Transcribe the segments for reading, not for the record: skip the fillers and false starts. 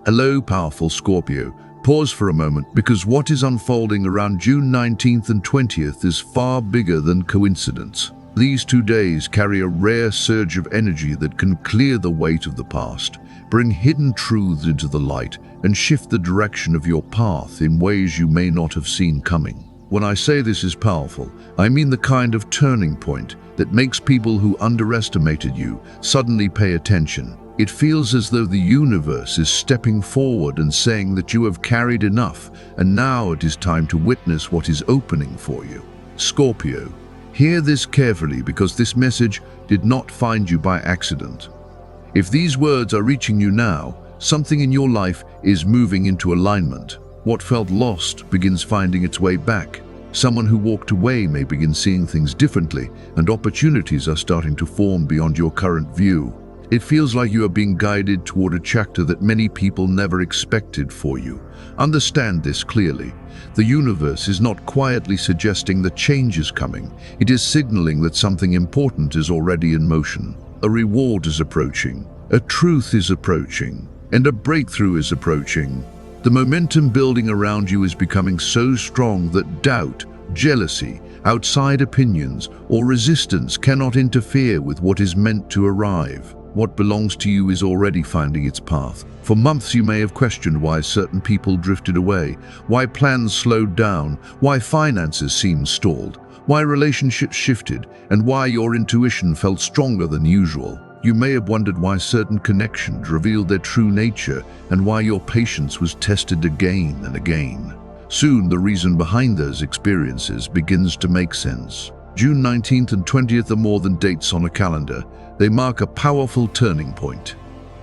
Hello, powerful Scorpio. Pause for a moment, because what is unfolding around June 19th and 20th is far bigger than coincidence. These 2 days carry a rare surge of energy that can clear the weight of the past, bring hidden truths into the light, and shift the direction of your path in ways you may not have seen coming. When I say this is powerful, I mean the kind of turning point that makes people who underestimated you suddenly pay attention. It feels as though the universe is stepping forward and saying that you have carried enough, and now it is time to witness what is opening for you. Scorpio, hear this carefully, because this message did not find you by accident. If these words are reaching you now, something in your life is moving into alignment. What felt lost begins finding its way back. Someone who walked away may begin seeing things differently, and opportunities are starting to form beyond your current view. It feels like you are being guided toward a chapter that many people never expected for you. Understand this clearly. The universe is not quietly suggesting that change is coming. It is signaling that something important is already in motion. A reward is approaching, a truth is approaching, and a breakthrough is approaching. The momentum building around you is becoming so strong that doubt, jealousy, outside opinions, or resistance cannot interfere with what is meant to arrive. What belongs to you is already finding its path. For months you may have questioned why certain people drifted away, why plans slowed down, why finances seemed stalled, why relationships shifted, and why your intuition felt stronger than usual. You may have wondered why certain connections revealed their true nature and why your patience was tested again and again. Soon the reason behind those experiences begins to make sense. June 19th and 20th are more than dates on a calendar. They mark a powerful turning point.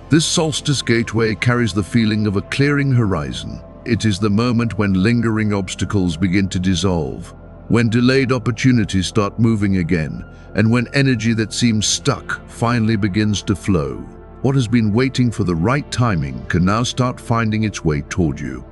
This solstice gateway carries the feeling of a clearing horizon. It is the moment when lingering obstacles begin to dissolve, when delayed opportunities start moving again, and when energy that seems stuck finally begins to flow. What has been waiting for the right timing can now start finding its way toward you.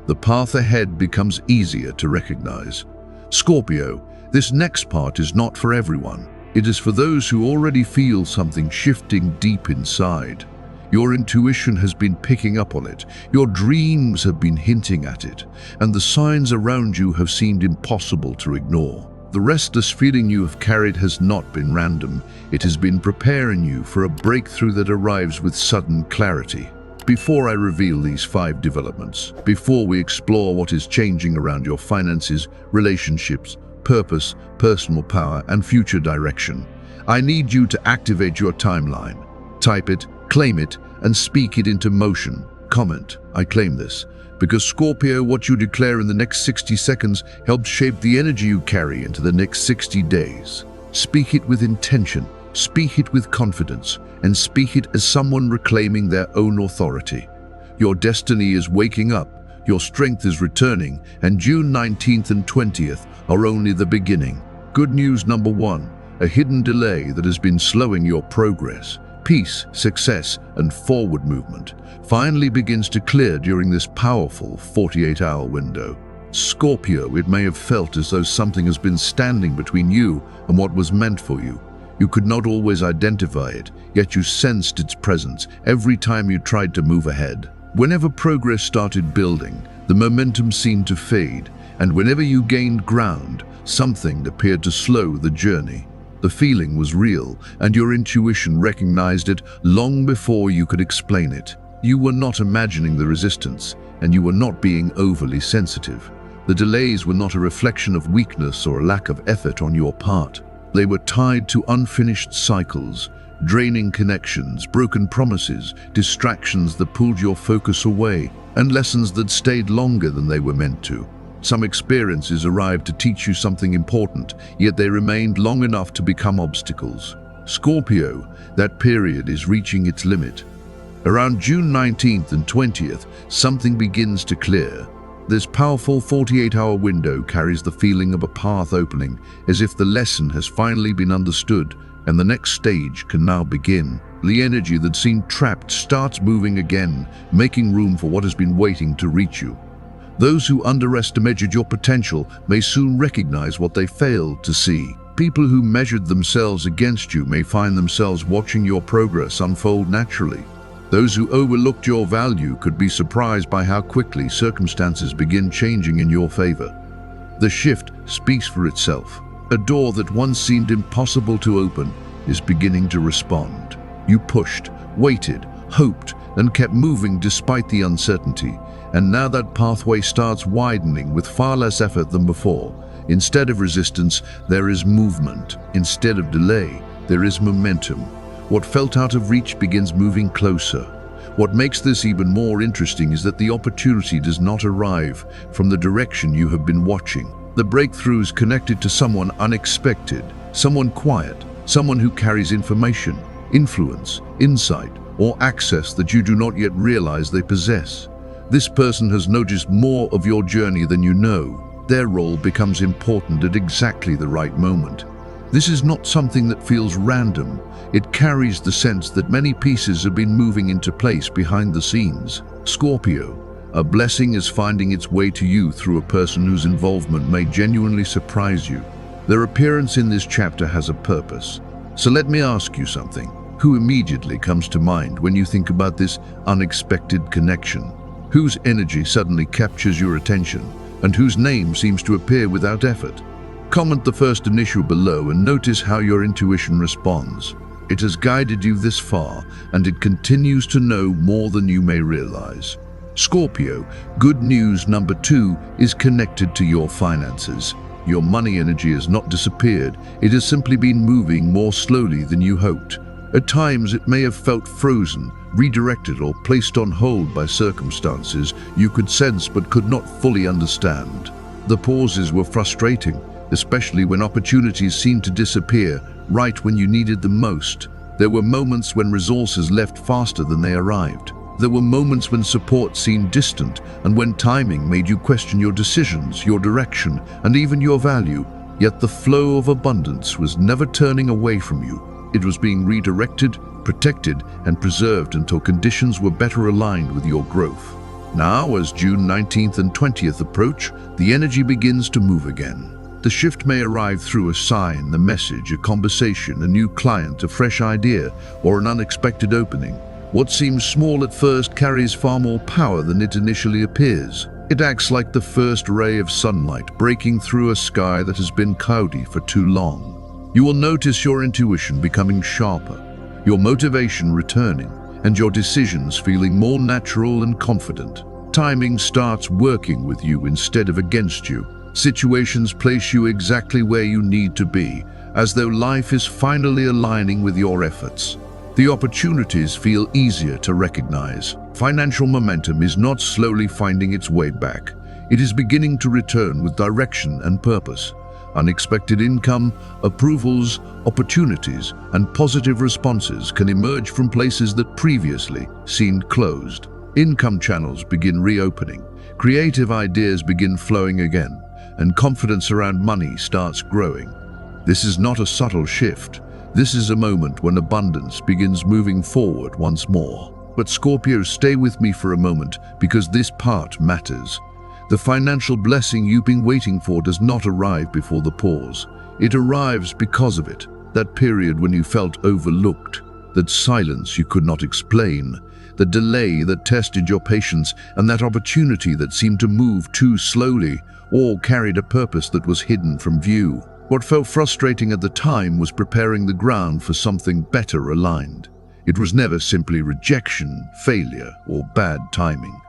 The path ahead becomes easier to recognize. Scorpio, this next part is not for everyone. It is for those who already feel something shifting deep inside. Your intuition has been picking up on it, your dreams have been hinting at it, and the signs around you have seemed impossible to ignore. The restless feeling you have carried has not been random. It has been preparing you for a breakthrough that arrives with sudden clarity. Before I reveal these 5 developments, before we explore what is changing around your finances, relationships, purpose, personal power, and future direction, I need you to activate your timeline. Type it, claim it, and speak it into motion. Comment, I claim this. Because Scorpio, what you declare in the next 60 seconds helps shape the energy you carry into the next 60 days. Speak it with intention, speak it with confidence, and speak it as someone reclaiming their own authority. Your destiny is waking up, your strength is returning, and June 19th and 20th are only the beginning. Good news number 1, a hidden delay that has been slowing your progress, peace, success, and forward movement finally begins to clear during this powerful 48-hour window. Scorpio, it may have felt as though something has been standing between you and what was meant for you. You could not always identify it, yet you sensed its presence every time you tried to move ahead. Whenever progress started building, the momentum seemed to fade, and whenever you gained ground, something appeared to slow the journey. The feeling was real, and your intuition recognized it long before you could explain it. You were not imagining the resistance, and you were not being overly sensitive. The delays were not a reflection of weakness or a lack of effort on your part. They were tied to unfinished cycles, draining connections, broken promises, distractions that pulled your focus away, and lessons that stayed longer than they were meant to. Some experiences arrived to teach you something important, yet they remained long enough to become obstacles. Scorpio, that period is reaching its limit. Around June 19th and 20th, something begins to clear. This powerful 48-hour window carries the feeling of a path opening, as if the lesson has finally been understood, and the next stage can now begin. The energy that seemed trapped starts moving again, making room for what has been waiting to reach you. Those who underestimated your potential may soon recognize what they failed to see. People who measured themselves against you may find themselves watching your progress unfold naturally. Those who overlooked your value could be surprised by how quickly circumstances begin changing in your favor. The shift speaks for itself. A door that once seemed impossible to open is beginning to respond. You pushed, waited, hoped, and kept moving despite the uncertainty, and now that pathway starts widening with far less effort than before. Instead of resistance, there is movement. Instead of delay, there is momentum. What felt out of reach begins moving closer. What makes this even more interesting is that the opportunity does not arrive from the direction you have been watching. The breakthrough is connected to someone unexpected, someone quiet, someone who carries information, influence, insight, or access that you do not yet realize they possess. This person has noticed more of your journey than you know. Their role becomes important at exactly the right moment. This is not something that feels random. It carries the sense that many pieces have been moving into place behind the scenes. Scorpio, a blessing is finding its way to you through a person whose involvement may genuinely surprise you. Their appearance in this chapter has a purpose. So let me ask you something. Who immediately comes to mind when you think about this unexpected connection? Whose energy suddenly captures your attention, and whose name seems to appear without effort? Comment the first initial below and notice how your intuition responds. It has guided you this far, and it continues to know more than you may realize. Scorpio, good news number 2 is connected to your finances. Your money energy has not disappeared. It has simply been moving more slowly than you hoped. At times, it may have felt frozen, redirected, or placed on hold by circumstances you could sense but could not fully understand. The pauses were frustrating, especially when opportunities seemed to disappear right when you needed them most. There were moments when resources left faster than they arrived. There were moments when support seemed distant and when timing made you question your decisions, your direction, and even your value. Yet the flow of abundance was never turning away from you. It was being redirected, protected, and preserved until conditions were better aligned with your growth. Now, as June 19th and 20th approach, the energy begins to move again. The shift may arrive through a sign, a message, a conversation, a new client, a fresh idea, or an unexpected opening. What seems small at first carries far more power than it initially appears. It acts like the first ray of sunlight breaking through a sky that has been cloudy for too long. You will notice your intuition becoming sharper, your motivation returning, and your decisions feeling more natural and confident. Timing starts working with you instead of against you. Situations place you exactly where you need to be, as though life is finally aligning with your efforts. The opportunities feel easier to recognize. Financial momentum is not slowly finding its way back. It is beginning to return with direction and purpose. Unexpected income, approvals, opportunities, and positive responses can emerge from places that previously seemed closed. Income channels begin reopening, creative ideas begin flowing again, and confidence around money starts growing. This is not a subtle shift. This is a moment when abundance begins moving forward once more. But Scorpio, stay with me for a moment, because this part matters. The financial blessing you've been waiting for does not arrive before the pause. It arrives because of it. That period when you felt overlooked, that silence you could not explain, the delay that tested your patience, and that opportunity that seemed to move too slowly, all carried a purpose that was hidden from view. What felt frustrating at the time was preparing the ground for something better aligned. It was never simply rejection, failure, or bad timing.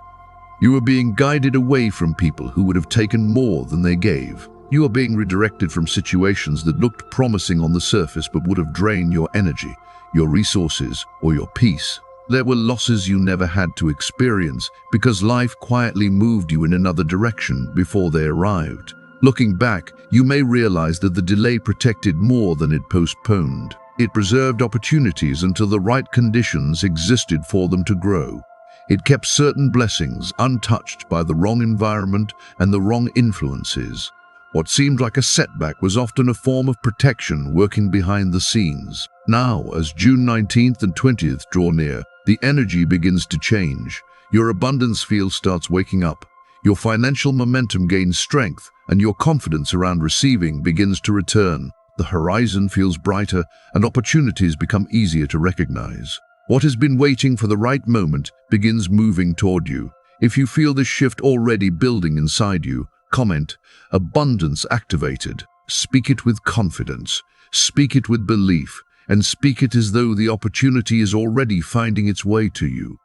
You were being guided away from people who would have taken more than they gave. You were being redirected from situations that looked promising on the surface but would have drained your energy, your resources, or your peace. There were losses you never had to experience because life quietly moved you in another direction before they arrived. Looking back, you may realize that the delay protected more than it postponed. It preserved opportunities until the right conditions existed for them to grow. It kept certain blessings untouched by the wrong environment and the wrong influences. What seemed like a setback was often a form of protection working behind the scenes. Now, as June 19th and 20th draw near, the energy begins to change. Your abundance field starts waking up. Your financial momentum gains strength, and your confidence around receiving begins to return. The horizon feels brighter, and opportunities become easier to recognize. What has been waiting for the right moment begins moving toward you. If you feel this shift already building inside you, comment, "Abundance activated." Speak it with confidence, speak it with belief, and speak it as though the opportunity is already finding its way to you.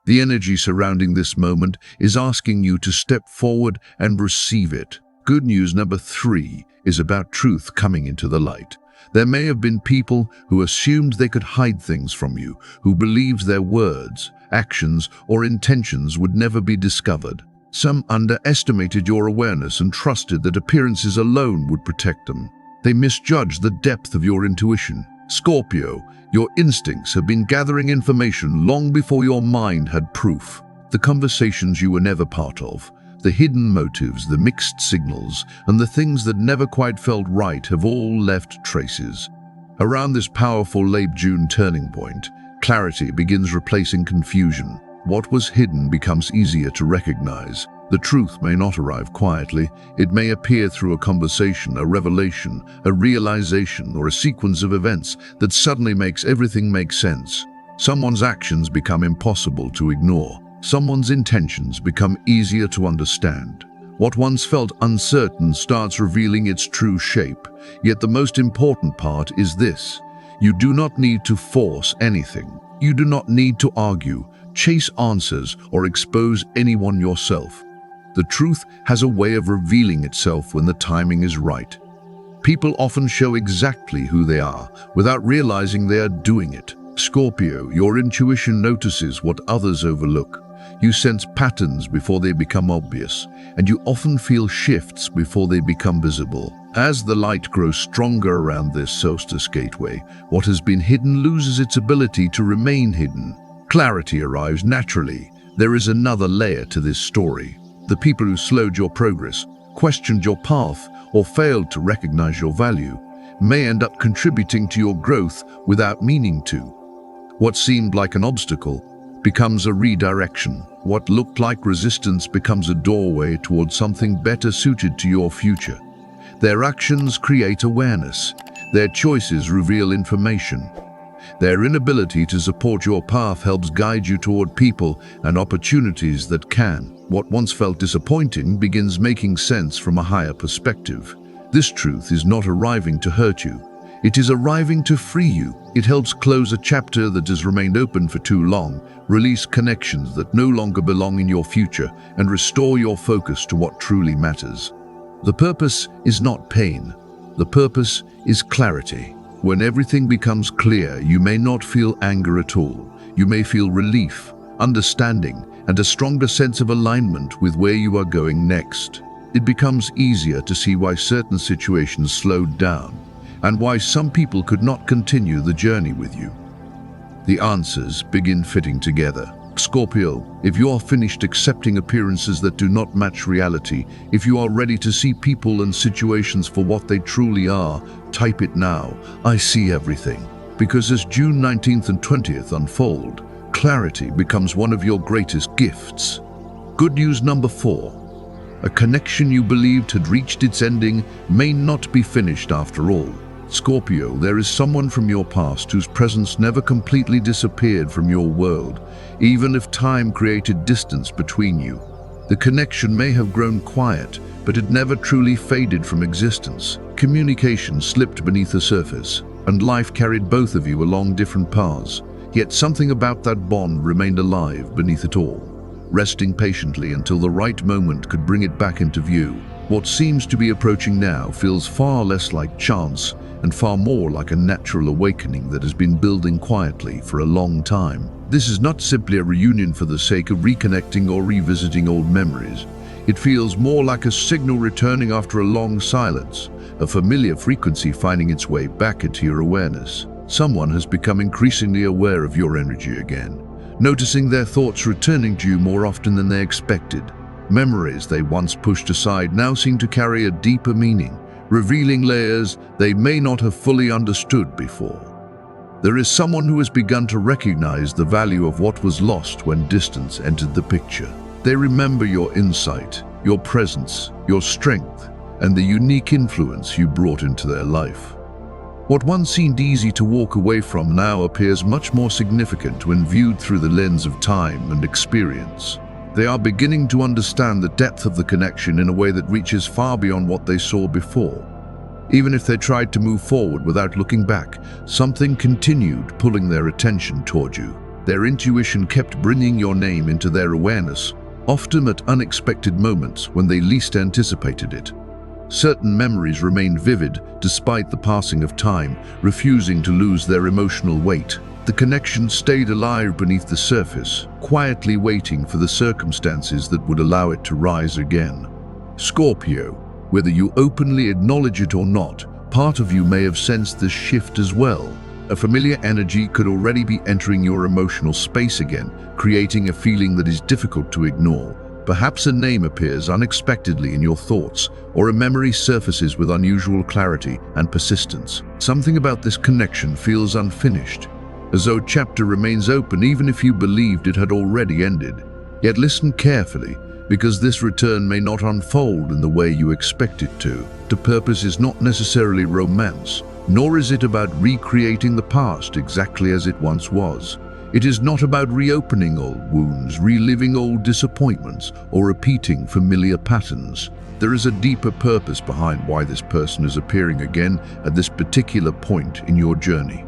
The energy surrounding this moment is asking you to step forward and receive it. Good news number 3 is about truth coming into the light. There may have been people who assumed they could hide things from you, who believed their words, actions, or intentions would never be discovered. Some underestimated your awareness and trusted that appearances alone would protect them. They misjudged the depth of your intuition. Scorpio, your instincts have been gathering information long before your mind had proof. The conversations you were never part of, the hidden motives, the mixed signals, and the things that never quite felt right have all left traces. Around this powerful late June turning point, clarity begins replacing confusion. What was hidden becomes easier to recognize. The truth may not arrive quietly. It may appear through a conversation, a revelation, a realization, or a sequence of events that suddenly makes everything make sense. Someone's actions become impossible to ignore. Someone's intentions become easier to understand. What once felt uncertain starts revealing its true shape. Yet the most important part is this: you do not need to force anything. You do not need to argue, chase answers, or expose anyone yourself. The truth has a way of revealing itself when the timing is right. People often show exactly who they are without realizing they are doing it. Scorpio, your intuition notices what others overlook. You sense patterns before they become obvious, and you often feel shifts before they become visible. As the light grows stronger around this solstice gateway, what has been hidden loses its ability to remain hidden. Clarity arrives naturally. There is another layer to this story. The people who slowed your progress, questioned your path, or failed to recognize your value may end up contributing to your growth without meaning to. What seemed like an obstacle becomes a redirection. What looked like resistance becomes a doorway towards something better suited to your future. Their actions create awareness. Their choices reveal information. Their inability to support your path helps guide you toward people and opportunities that can. What once felt disappointing begins making sense from a higher perspective. This truth is not arriving to hurt you. It is arriving to free you. It helps close a chapter that has remained open for too long, release connections that no longer belong in your future, and restore your focus to what truly matters. The purpose is not pain. The purpose is clarity. When everything becomes clear, you may not feel anger at all. You may feel relief, understanding, and a stronger sense of alignment with where you are going next. It becomes easier to see why certain situations slowed down, and why some people could not continue the journey with you. The answers begin fitting together. Scorpio, if you are finished accepting appearances that do not match reality, if you are ready to see people and situations for what they truly are, type it now. I see everything. Because as June 19th and 20th unfold, clarity becomes one of your greatest gifts. Good news number 4. A connection you believed had reached its ending may not be finished after all. Scorpio, there is someone from your past whose presence never completely disappeared from your world, even if time created distance between you. The connection may have grown quiet, but it never truly faded from existence. Communication slipped beneath the surface, and life carried both of you along different paths. Yet something about that bond remained alive beneath it all, resting patiently until the right moment could bring it back into view. What seems to be approaching now feels far less like chance and far more like a natural awakening that has been building quietly for a long time. This is not simply a reunion for the sake of reconnecting or revisiting old memories. It feels more like a signal returning after a long silence, a familiar frequency finding its way back into your awareness. Someone has become increasingly aware of your energy again, noticing their thoughts returning to you more often than they expected. Memories they once pushed aside now seem to carry a deeper meaning, revealing layers they may not have fully understood before. There is someone who has begun to recognize the value of what was lost when distance entered the picture. They remember your insight, your presence, your strength, and the unique influence you brought into their life. What once seemed easy to walk away from now appears much more significant when viewed through the lens of time and experience. They are beginning to understand the depth of the connection in a way that reaches far beyond what they saw before. Even if they tried to move forward without looking back, something continued pulling their attention toward you. Their intuition kept bringing your name into their awareness, often at unexpected moments when they least anticipated it. Certain memories remained vivid despite the passing of time, refusing to lose their emotional weight. The connection stayed alive beneath the surface, quietly waiting for the circumstances that would allow it to rise again. Scorpio, whether you openly acknowledge it or not, part of you may have sensed this shift as well. A familiar energy could already be entering your emotional space again, creating a feeling that is difficult to ignore. Perhaps a name appears unexpectedly in your thoughts, or a memory surfaces with unusual clarity and persistence. Something about this connection feels unfinished, as though a chapter remains open even if you believed it had already ended. Yet listen carefully, because this return may not unfold in the way you expect it to. The purpose is not necessarily romance, nor is it about recreating the past exactly as it once was. It is not about reopening old wounds, reliving old disappointments, or repeating familiar patterns. There is a deeper purpose behind why this person is appearing again at this particular point in your journey.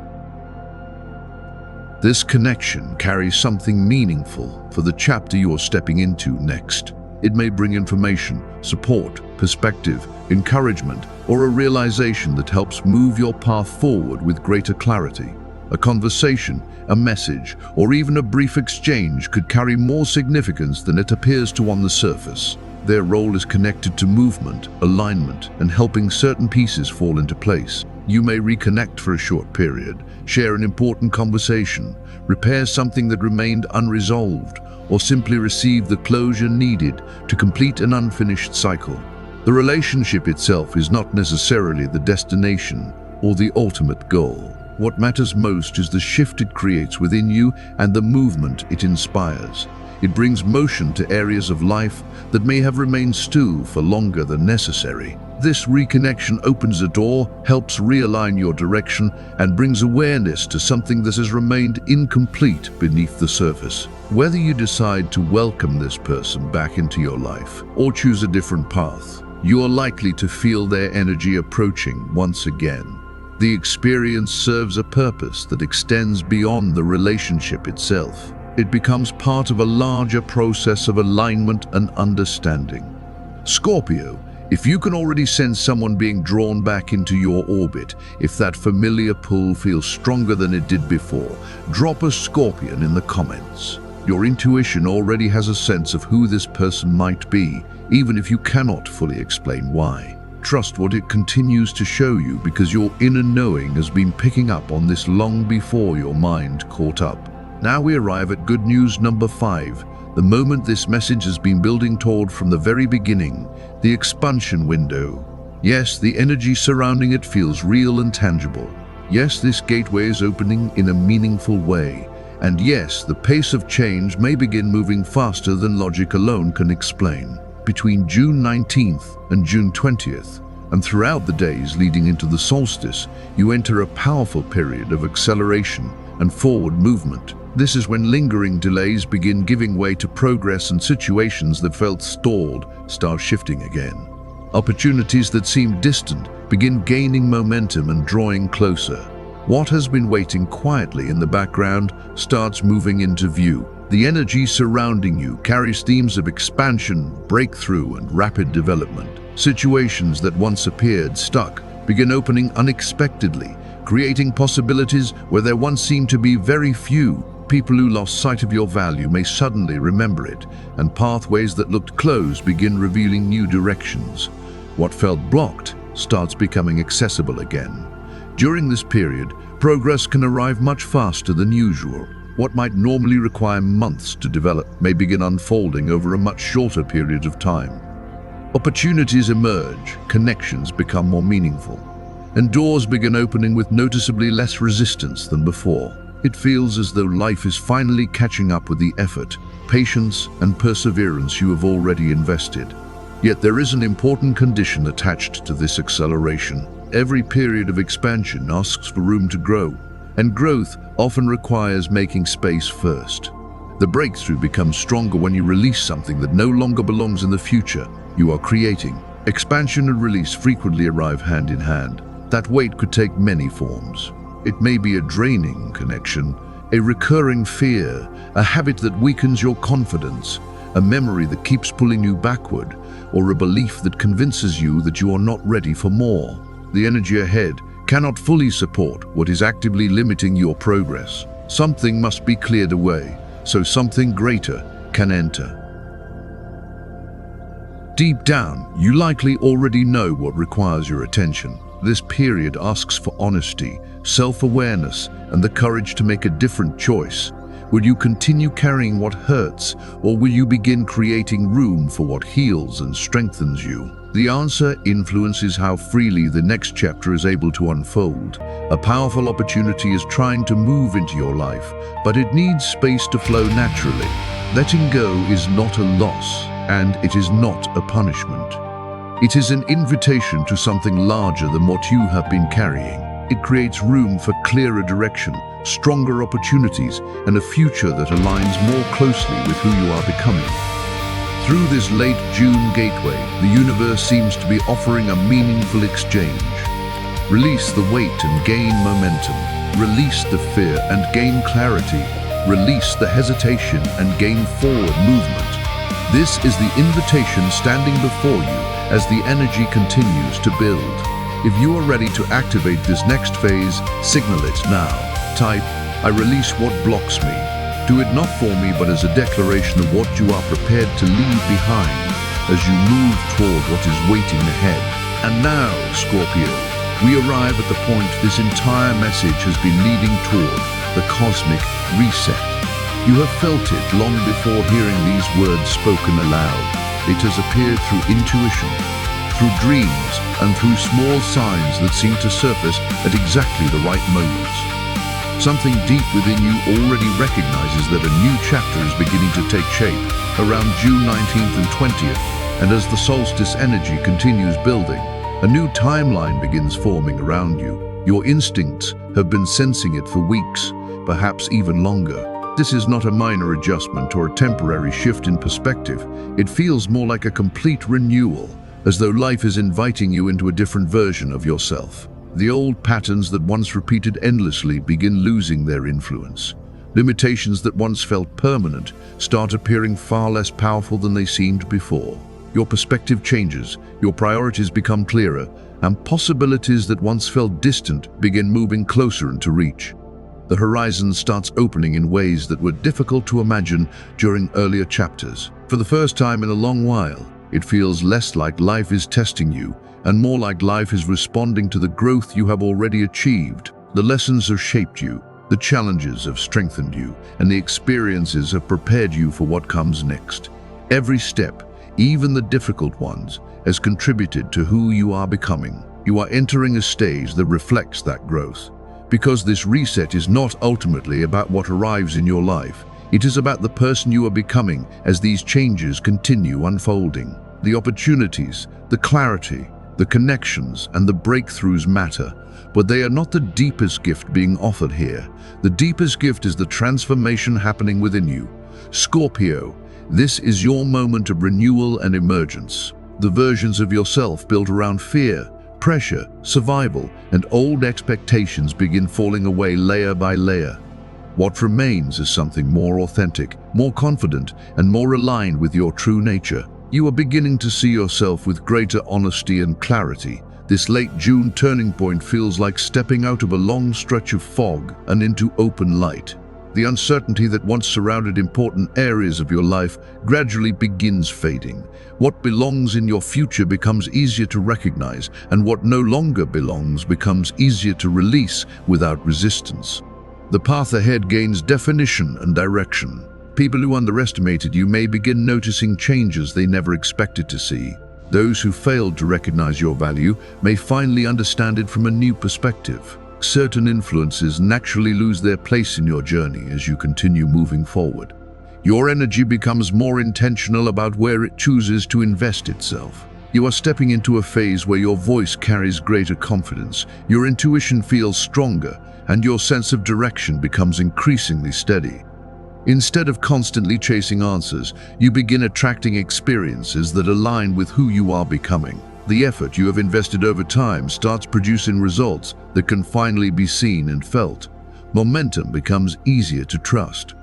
This connection carries something meaningful for the chapter you are stepping into next. It may bring information, support, perspective, encouragement, or a realization that helps move your path forward with greater clarity. A conversation, a message, or even a brief exchange could carry more significance than it appears to on the surface. Their role is connected to movement, alignment, and helping certain pieces fall into place. You may reconnect for a short period, share an important conversation, repair something that remained unresolved, or simply receive the closure needed to complete an unfinished cycle. The relationship itself is not necessarily the destination or the ultimate goal. What matters most is the shift it creates within you and the movement it inspires. It brings motion to areas of life that may have remained still for longer than necessary. This reconnection opens a door, helps realign your direction, and brings awareness to something that has remained incomplete beneath the surface. Whether you decide to welcome this person back into your life or choose a different path, you are likely to feel their energy approaching once again. The experience serves a purpose that extends beyond the relationship itself. It becomes part of a larger process of alignment and understanding. Scorpio, if you can already sense someone being drawn back into your orbit, if that familiar pull feels stronger than it did before, drop a scorpion in the comments. Your intuition already has a sense of who this person might be, even if you cannot fully explain why. Trust what it continues to show you, because your inner knowing has been picking up on this long before your mind caught up. Now we arrive at good news number 5, the moment this message has been building toward from the very beginning, the expansion window. Yes, the energy surrounding it feels real and tangible. Yes, this gateway is opening in a meaningful way. And yes, the pace of change may begin moving faster than logic alone can explain. Between June 19th and June 20th, and throughout the days leading into the solstice, you enter a powerful period of acceleration and forward movement. This is when lingering delays begin giving way to progress, and situations that felt stalled start shifting again. Opportunities that seemed distant begin gaining momentum and drawing closer. What has been waiting quietly in the background starts moving into view. The energy surrounding you carries themes of expansion, breakthrough, and rapid development. Situations that once appeared stuck begin opening unexpectedly, creating possibilities where there once seemed to be very few. People who lost sight of your value may suddenly remember it, and pathways that looked closed begin revealing new directions. What felt blocked starts becoming accessible again. During this period, progress can arrive much faster than usual. What might normally require months to develop may begin unfolding over a much shorter period of time. Opportunities emerge, connections become more meaningful, and doors begin opening with noticeably less resistance than before. It feels as though life is finally catching up with the effort, patience, and perseverance you have already invested. Yet there is an important condition attached to this acceleration. every period of expansion asks for room to grow, and growth often requires making space first. The breakthrough becomes stronger when you release something that no longer belongs in the future you are creating. Expansion and release frequently arrive hand in hand. That weight could take many forms. It may be a draining connection, a recurring fear, a habit that weakens your confidence, a memory that keeps pulling you backward, or a belief that convinces you that you are not ready for more. The energy ahead cannot fully support what is actively limiting your progress. Something must be cleared away, so something greater can enter. Deep down, you likely already know what requires your attention. This period asks for honesty, self-awareness, and the courage to make a different choice. Will you continue carrying what hurts, or will you begin creating room for what heals and strengthens you? The answer influences how freely the next chapter is able to unfold. A powerful opportunity is trying to move into your life, but it needs space to flow naturally. Letting go is not a loss, and it is not a punishment. It is an invitation to something larger than what you have been carrying. It creates room for clearer direction, stronger opportunities, and a future that aligns more closely with who you are becoming. Through this late June gateway, the universe seems to be offering a meaningful exchange. Release the weight and gain momentum. Release the fear and gain clarity. Release the hesitation and gain forward movement. This is the invitation standing before you as the energy continues to build. If you are ready to activate this next phase, signal it now. Type, "I release what blocks me." Do it not for me, but as a declaration of what you are prepared to leave behind as you move toward what is waiting ahead. And now, Scorpio, we arrive at the point this entire message has been leading toward, the cosmic reset. You have felt it long before hearing these words spoken aloud. It has appeared through intuition, through dreams, and through small signs that seem to surface at exactly the right moments. Something deep within you already recognizes that a new chapter is beginning to take shape around June 19th and 20th, and as the solstice energy continues building, a new timeline begins forming around you. Your instincts have been sensing it for weeks, perhaps even longer. This is not a minor adjustment or a temporary shift in perspective. It feels more like a complete renewal, as though life is inviting you into a different version of yourself. The old patterns that once repeated endlessly begin losing their influence. Limitations that once felt permanent start appearing far less powerful than they seemed before. Your perspective changes, your priorities become clearer, and possibilities that once felt distant begin moving closer into reach. The horizon starts opening in ways that were difficult to imagine during earlier chapters. For the first time in a long while, it feels less like life is testing you and more like life is responding to the growth you have already achieved. The lessons have shaped you, the challenges have strengthened you, and the experiences have prepared you for what comes next. Every step, even the difficult ones, has contributed to who you are becoming. You are entering a stage that reflects that growth. Because this reset is not ultimately about what arrives in your life, it is about the person you are becoming as these changes continue unfolding. The opportunities, the clarity, the connections, and the breakthroughs matter, but they are not the deepest gift being offered here. The deepest gift is the transformation happening within you. Scorpio, this is your moment of renewal and emergence. The versions of yourself built around fear, pressure, survival, and old expectations begin falling away layer by layer. What remains is something more authentic, more confident, and more aligned with your true nature. You are beginning to see yourself with greater honesty and clarity. This late June turning point feels like stepping out of a long stretch of fog and into open light. The uncertainty that once surrounded important areas of your life gradually begins fading. What belongs in your future becomes easier to recognize, and what no longer belongs becomes easier to release without resistance. The path ahead gains definition and direction. People who underestimated you may begin noticing changes they never expected to see. Those who failed to recognize your value may finally understand it from a new perspective. Certain influences naturally lose their place in your journey as you continue moving forward. Your energy becomes more intentional about where it chooses to invest itself. You are stepping into a phase where your voice carries greater confidence, your intuition feels stronger, and your sense of direction becomes increasingly steady. Instead of constantly chasing answers, you begin attracting experiences that align with who you are becoming. The effort you have invested over time starts producing results that can finally be seen and felt. Momentum becomes easier to trust.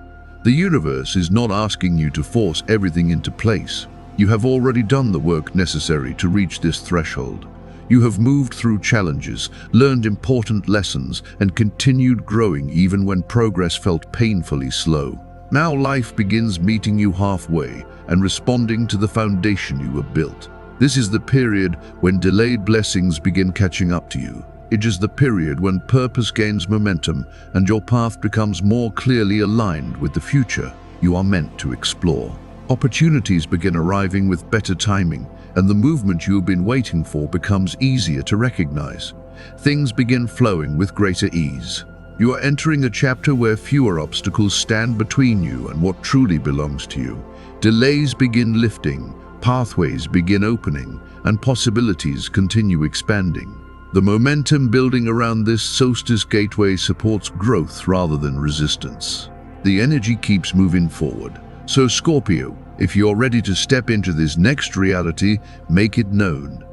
The universe is not asking you to force everything into place. You have already done the work necessary to reach this threshold. You have moved through challenges, learned important lessons, and continued growing even when progress felt painfully slow. Now life begins meeting you halfway and responding to the foundation you have built. This is the period when delayed blessings begin catching up to you. It is the period when purpose gains momentum and your path becomes more clearly aligned with the future you are meant to explore. Opportunities begin arriving with better timing, and the movement you have been waiting for becomes easier to recognize. Things begin flowing with greater ease. You are entering a chapter where fewer obstacles stand between you and what truly belongs to you. Delays begin lifting, pathways begin opening, and possibilities continue expanding. The momentum building around this solstice gateway supports growth rather than resistance. The energy keeps moving forward. So Scorpio, if you're ready to step into this next reality, make it known.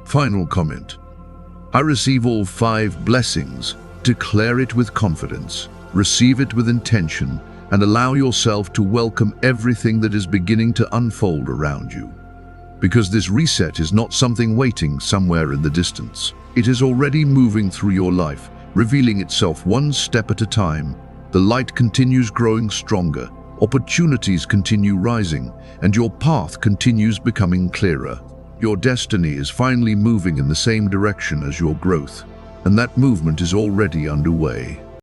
Final comment. I receive all 5 blessings. Declare it with confidence, receive it with intention, and allow yourself to welcome everything that is beginning to unfold around you. Because this reset is not something waiting somewhere in the distance. It is already moving through your life, revealing itself one step at a time. The light continues growing stronger, opportunities continue rising, and your path continues becoming clearer. Your destiny is finally moving in the same direction as your growth, and that movement is already underway.